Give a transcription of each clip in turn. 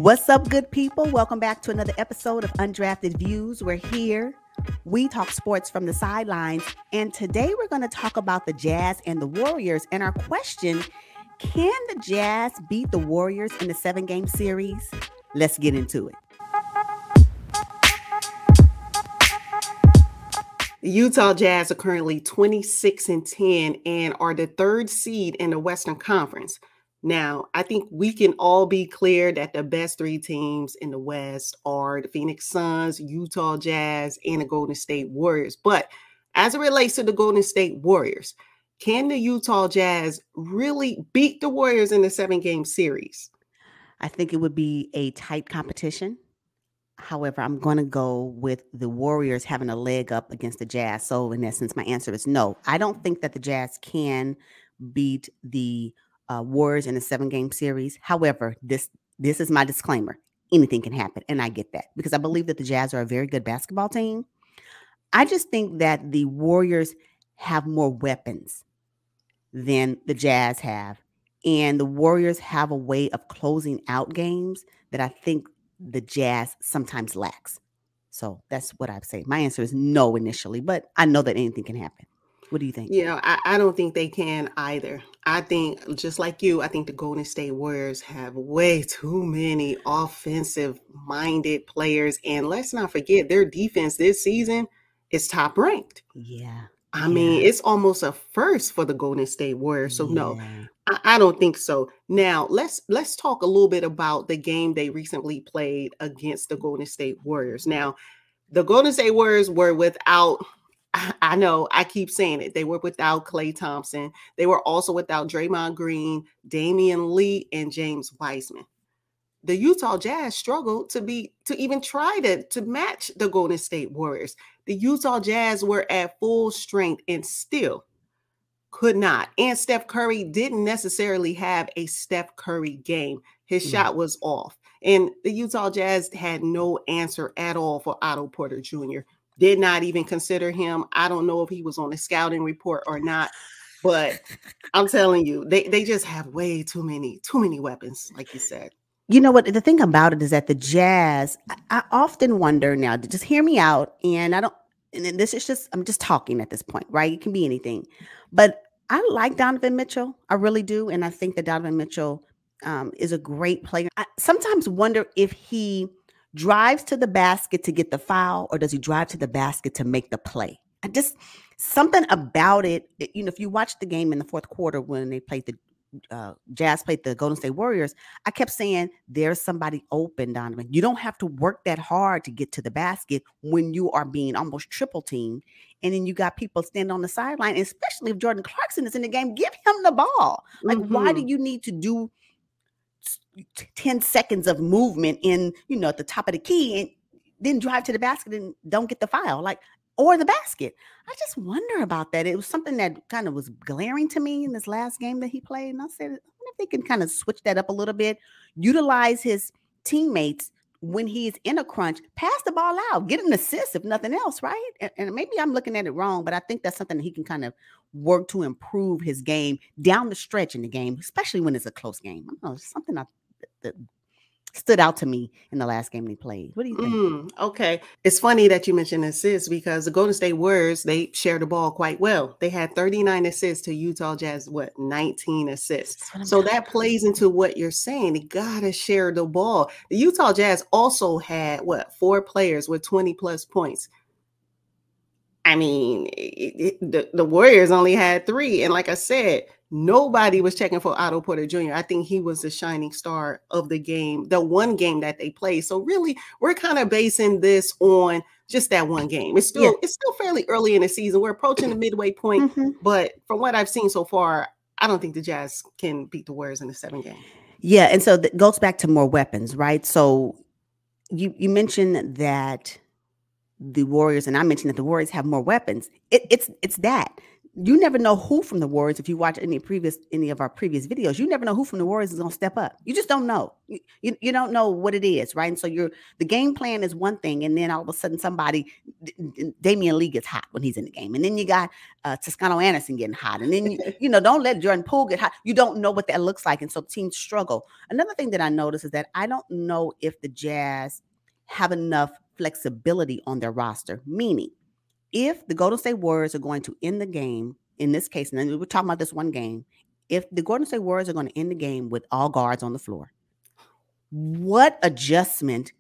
What's up, good people? Welcome back to another episode of Undrafted Views. We're here. We talk sports from the sidelines. And today we're going to talk about the Jazz and the Warriors. And our question, can the Jazz beat the Warriors in the 7-game series? Let's get into it. The Utah Jazz are currently 26-10 and are the third seed in the Western Conference. Now, I think we can all be clear that the best three teams in the West are the Phoenix Suns, Utah Jazz, and the Golden State Warriors. But as it relates to the Golden State Warriors, can the Utah Jazz really beat the Warriors in the 7-game series? I think it would be a tight competition. However, I'm going to go with the Warriors having a leg up against the Jazz. So, in essence, my answer is no. I don't think that the Jazz can beat the Warriors in a 7-game series. However, this is my disclaimer. Anything can happen, and I get that because I believe that the Jazz are a very good basketball team. I just think that the Warriors have more weapons than the Jazz have, and the Warriors have a way of closing out games that I think the Jazz sometimes lacks. So that's what I'd say. My answer is no initially, but I know that anything can happen. What do you think? I don't think they can either. I think, just like you, I think the Golden State Warriors have way too many offensive-minded players. And let's not forget, their defense this season is top ranked. Yeah. I mean, it's almost a first for the Golden State Warriors. So, no, Yeah. I don't think so. Now, let's talk a little bit about the game they recently played against the Golden State Warriors. Now, the Golden State Warriors were without... I know I keep saying it. They were without Klay Thompson. They were also without Draymond Green, Damian Lee, and James Wiseman. The Utah Jazz struggled to even try to match the Golden State Warriors. The Utah Jazz were at full strength and still could not. And Steph Curry didn't necessarily have a Steph Curry game. His shot was off. And the Utah Jazz had no answer at all for Otto Porter Jr. Did not even consider him. I don't know if he was on the scouting report or not, but I'm telling you, they just have way too many weapons, like you said. You know what? The thing about it is that the Jazz, I often wonder now, just hear me out. And this is just, I'm just talking at this point, right? It can be anything. But I like Donovan Mitchell. I really do. And I think that Donovan Mitchell is a great player. I sometimes wonder if he drives to the basket to get the foul, or does he drive to the basket to make the play? Something about it, if you watch the game in the fourth quarter when they played the Jazz played the Golden State Warriors, I kept saying, there's somebody open, Donovan. You don't have to work that hard to get to the basket when you are being almost triple teamed. And then you got people standing on the sideline, especially if Jordan Clarkson is in the game, give him the ball. Like, why do you need to do 10 seconds of movement in, at the top of the key and then drive to the basket and don't get the foul, or the basket? I just wonder about that. It was something that kind of was glaring to me in this last game that he played. And I said, I wonder if they can kind of switch that up a little bit, utilize his teammates when he's in a crunch, pass the ball out, get an assist, if nothing else, right? And maybe I'm looking at it wrong, but I think that's something that he can kind of work to improve his game down the stretch in the game, especially when it's a close game. I don't know, it's something that stood out to me in the last game they played. What do you think? Okay. It's funny that you mentioned assists because the Golden State Warriors, they share the ball quite well. They had 39 assists to Utah Jazz, 19 assists. So that plays into what you're saying. They got to share the ball. The Utah Jazz also had 4 players with 20 plus points. I mean, the Warriors only had 3. And like I said, nobody was checking for Otto Porter Jr. I think he was the shining star of the game, the one game that they played. So really, we're kind of basing this on just that one game. It's still fairly early in the season. We're approaching the midway point. But from what I've seen so far, I don't think the Jazz can beat the Warriors in the 7 game. Yeah, and so that goes back to more weapons, right? So you mentioned that the Warriors, and I mentioned that the Warriors have more weapons. It's that. you never know who from the Warriors. If you watch any of our previous videos, you never know who from the Warriors is going to step up. You just don't know. You don't know what it is, right? And so the game plan is one thing, and then all of a sudden Damian Lee gets hot when he's in the game, and then you got Toscano Anderson getting hot, and then don't let Jordan Poole get hot. You don't know what that looks like, and so teams struggle. Another thing that I notice is that I don't know if the Jazz have enough flexibility on their roster, meaning if the Golden State Warriors are going to end the game, in this case, and then we're talking about this one game, if the Golden State Warriors are going to end the game with all guards on the floor, what adjustment,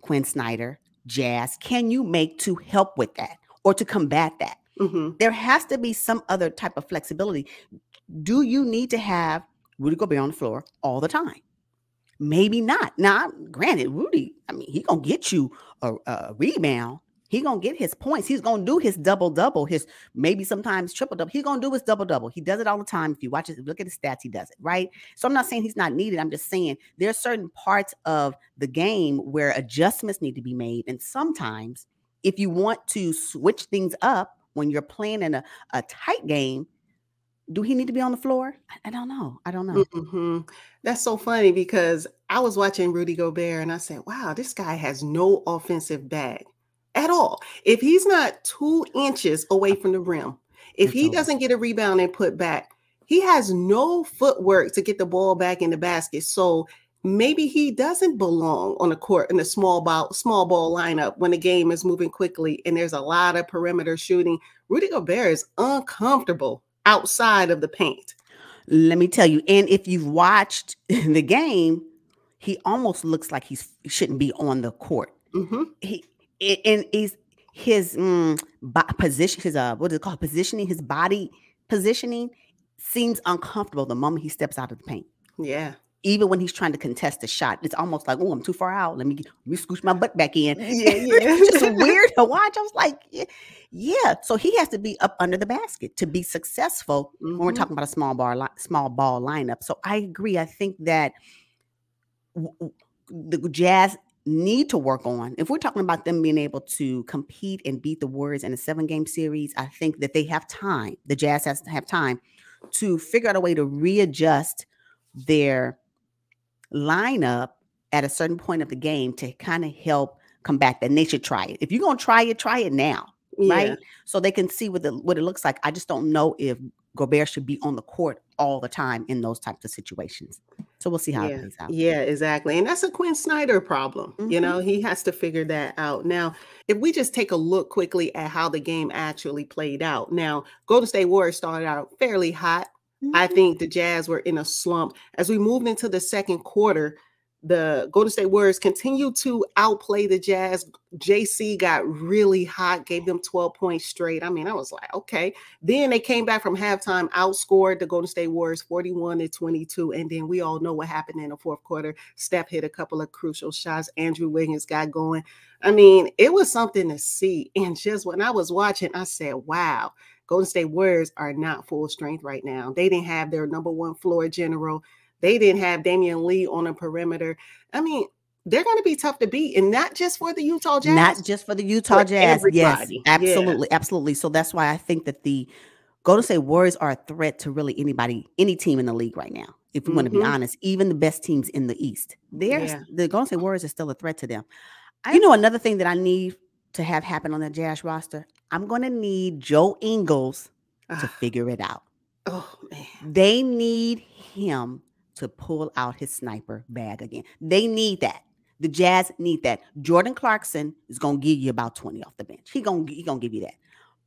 Quinn Snyder, Jazz, can you make to help with that or to combat that? Mm-hmm. There has to be some other type of flexibility. Do you need to have Rudy Gobert on the floor all the time? Maybe not. Now, granted, Rudy, he's going to get you a rebound. He's going to get his points. He's going to do his double-double, his maybe sometimes triple-double. He's going to do his double-double. He does it all the time. If you watch it, look at his stats, he does it, right? So I'm not saying he's not needed. I'm just saying there are certain parts of the game where adjustments need to be made. And sometimes if you want to switch things up when you're playing in a tight game, do he need to be on the floor? I don't know. Mm-hmm. That's so funny because I was watching Rudy Gobert and I said, wow, this guy has no offensive bag at all. If he's not 2 inches away from the rim, if he doesn't get a rebound and put back, he has no footwork to get the ball back in the basket. So maybe he doesn't belong on the court in the small ball lineup when the game is moving quickly and there's a lot of perimeter shooting. Rudy Gobert is uncomfortable outside of the paint. Let me tell you, and if you've watched the game, he almost looks like he shouldn't be on the court. Mm-hmm. His position, what is it called? Positioning, his body positioning seems uncomfortable the moment he steps out of the paint. Yeah. Even when he's trying to contest the shot, it's almost like, oh, I'm too far out. Let me scooch my butt back in. Yeah. It's just weird to watch. I was like, yeah. So he has to be up under the basket to be successful when we're talking about a small ball lineup. So I agree. I think that the Jazz need to work on, if we're talking about them being able to compete and beat the Warriors in a 7-game series, I think that they have time. The Jazz has to have time to figure out a way to readjust their lineup at a certain point of the game to kind of help combat that. And they should try it. If you're going to try it now, right? So they can see what it looks like. I just don't know if Gobert should be on the court all the time in those types of situations. So we'll see how it plays out. Yeah, exactly. And that's a Quinn Snyder problem. Mm-hmm. He has to figure that out. Now, if we just take a look quickly at how the game actually played out. Now, Golden State Warriors started out fairly hot. Mm-hmm. I think the Jazz were in a slump. As we moved into the second quarter, the Golden State Warriors continued to outplay the Jazz. JC got really hot, gave them 12 points straight. I was like, okay. Then they came back from halftime, outscored the Golden State Warriors 41-22. And then we all know what happened in the fourth quarter. Steph hit a couple of crucial shots. Andrew Wiggins got going. It was something to see. And just when I was watching, I said, wow, Golden State Warriors are not full strength right now. They didn't have their number one floor general. They didn't have Damian Lee on a perimeter. They're going to be tough to beat, and not just for the Utah Jazz. Not just for the Utah Jazz. Everybody. Yes, absolutely, absolutely. So that's why I think that the Golden State Warriors are a threat to really any team in the league right now. If we want to be honest, even the best teams in the East, the Golden State Warriors are still a threat to them. Another thing that I need to have happen on the Jazz roster, I'm going to need Joe Ingles to figure it out. Oh, man. They need him to pull out his sniper bag again. They need that. The Jazz need that. Jordan Clarkson is going to give you about 20 off the bench. He gonna give you that.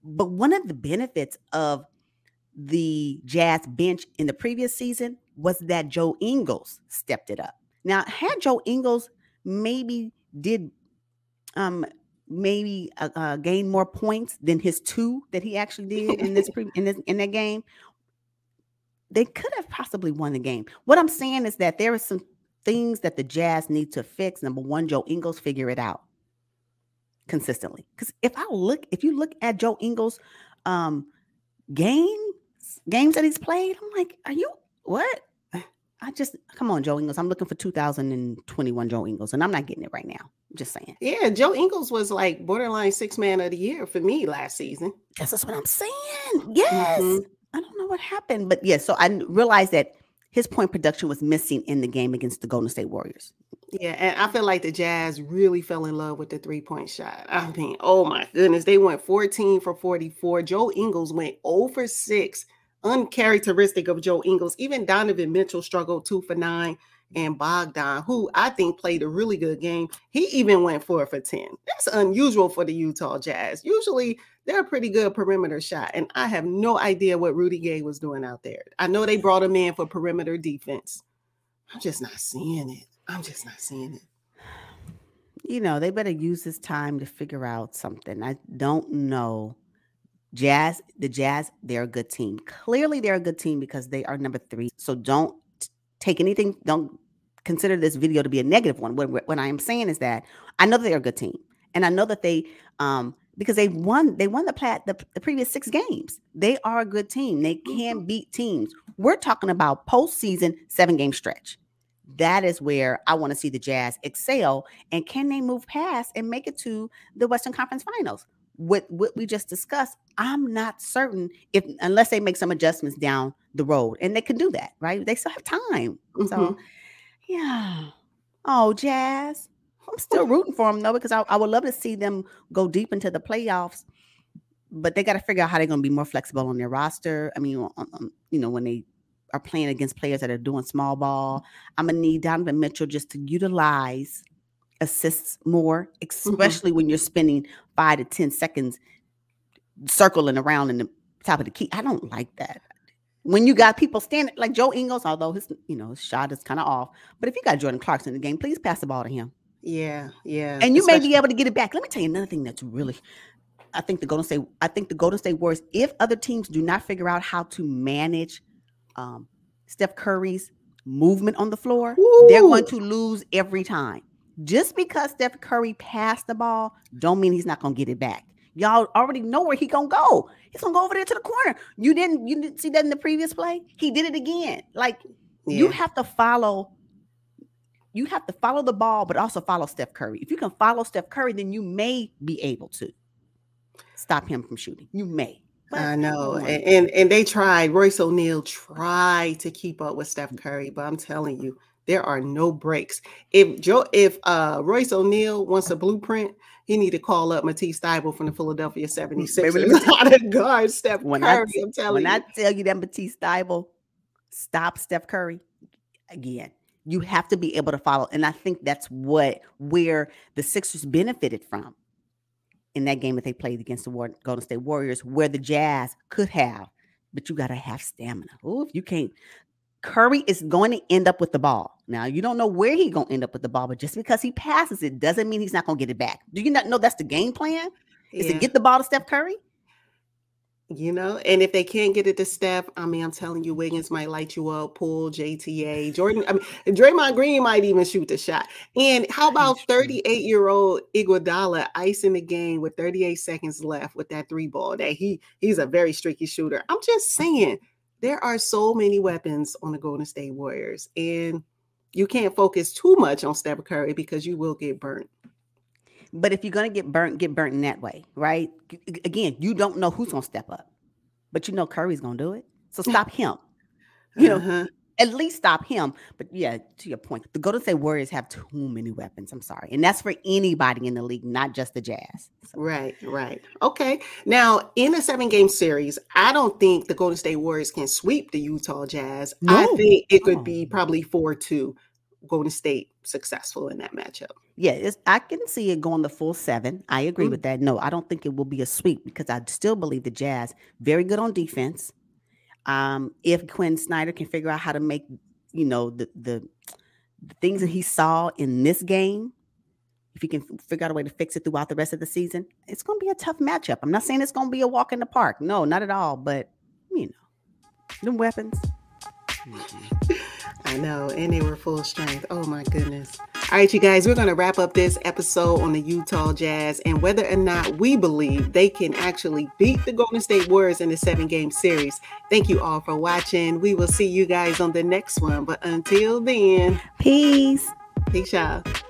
But one of the benefits of the Jazz bench in the previous season was that Joe Ingles stepped it up. Now, had Joe Ingles maybe gain more points than his 2 that he actually did in that game, they could have possibly won the game. What I'm saying is that there are some things that the Jazz need to fix. Number one, Joe Ingles figure it out consistently. Because if you look at Joe Ingles' games that he's played, I'm like, are you what? come on, Joe Ingles. I'm looking for 2021 Joe Ingles, and I'm not getting it right now. I'm just saying. Yeah, Joe Ingles was like borderline 6-man of the year for me last season. That's what I'm saying. Yes. Mm-hmm. I don't know what happened, but yes. So I realized that his point production was missing in the game against the Golden State Warriors. Yeah, and I feel like the Jazz really fell in love with the 3-point shot. I mean, oh my goodness, they went 14 for 44. Joe Ingles went 0 for 6, uncharacteristic of Joe Ingles. Even Donovan Mitchell struggled 2 for 9, and Bogdan, who I think played a really good game, he even went 4 for 10. That's unusual for the Utah Jazz. Usually, they're a pretty good perimeter shot, and I have no idea what Rudy Gay was doing out there. I know they brought him in for perimeter defense. I'm just not seeing it. They better use this time to figure out something. I don't know. The Jazz, they're a good team. Clearly, they're a good team because they are number 3. So don't consider this video to be a negative one. What I am saying is that I know that they're a good team. And I know that they, because they won the previous 6 games. They are a good team. They can beat teams. We're talking about postseason 7-game stretch. That is where I want to see the Jazz excel. And can they move past and make it to the Western Conference Finals? What we just discussed, I'm not certain unless they make some adjustments down the road. And they can do that, right? They still have time. Mm-hmm. So, yeah. Oh, Jazz. I'm still rooting for them, though, because I would love to see them go deep into the playoffs. But they got to figure out how they're going to be more flexible on their roster. I mean, when they are playing against players that are doing small ball. I'm going to need Donovan Mitchell just to utilize assists more, especially when you're spending 5 to 10 seconds circling around in the top of the key. I don't like that. When you got people standing like Joe Ingles, although his shot is kind of off, but if you got Jordan Clarkson in the game, please pass the ball to him. Yeah. And you may be able to get it back. Let me tell you another thing that's really, I think the Golden State Warriors, if other teams do not figure out how to manage Steph Curry's movement on the floor, they're going to lose every time. Just because Steph Curry passed the ball, don't mean he's not going to get it back. Y'all already know where he's going to go. He's going to go over there to the corner. You didn't see that in the previous play? He did it again. You have to follow the ball, but also follow Steph Curry. If you can follow Steph Curry, then you may be able to stop him from shooting. You may. I know. And they tried. Royce O'Neal tried to keep up with Steph Curry, but I'm telling you, there are no breaks. If Royce O'Neal wants a blueprint, he need to call up Matisse Thybulle from the Philadelphia 76ers. How to guard Steph Curry, I'm telling you. When I tell you that Matisse Thybulle stop Steph Curry, again, you have to be able to follow. And I think that's where the Sixers benefited from in that game that they played against the Golden State Warriors, where the Jazz could have, but you got to have stamina. Oh, if you can't, Curry is going to end up with the ball. Now, you don't know where he's going to end up with the ball, but just because he passes it doesn't mean he's not going to get it back. Do you not know that's the game plan? Is to get the ball to Steph Curry? And if they can't get it to Steph, I'm telling you, Wiggins might light you up, Poole, JTA, Jordan. Draymond Green might even shoot the shot. And how about 38-year-old Iguodala icing the game with 38 seconds left with that 3-ball? That he's a very streaky shooter. I'm just saying, there are so many weapons on the Golden State Warriors, and you can't focus too much on Steph Curry because you will get burnt. But if you're going to get burnt in that way, right? Again, you don't know who's going to step up, but you know Curry's going to do it. So stop him. At least stop him. But yeah, to your point, the Golden State Warriors have too many weapons. I'm sorry. And that's for anybody in the league, not just the Jazz. So. Right. Okay. Now, in a 7-game series, I don't think the Golden State Warriors can sweep the Utah Jazz. No. I think it could be probably 4-2. Golden State successful in that matchup. Yeah, I can see it going the full 7. I agree with that. No, I don't think it will be a sweep because I still believe the Jazz very good on defense. If Quinn Snyder can figure out how to make, the things that he saw in this game, if he can figure out a way to fix it throughout the rest of the season, it's going to be a tough matchup. I'm not saying it's going to be a walk in the park. No, not at all. But, them weapons. I know, and they were full strength. Oh my goodness. All right, you guys, we're going to wrap up this episode on the Utah Jazz and whether or not we believe they can actually beat the Golden State Warriors in the 7-game series. Thank you all for watching. We will see you guys on the next one. But until then, peace. Peace out.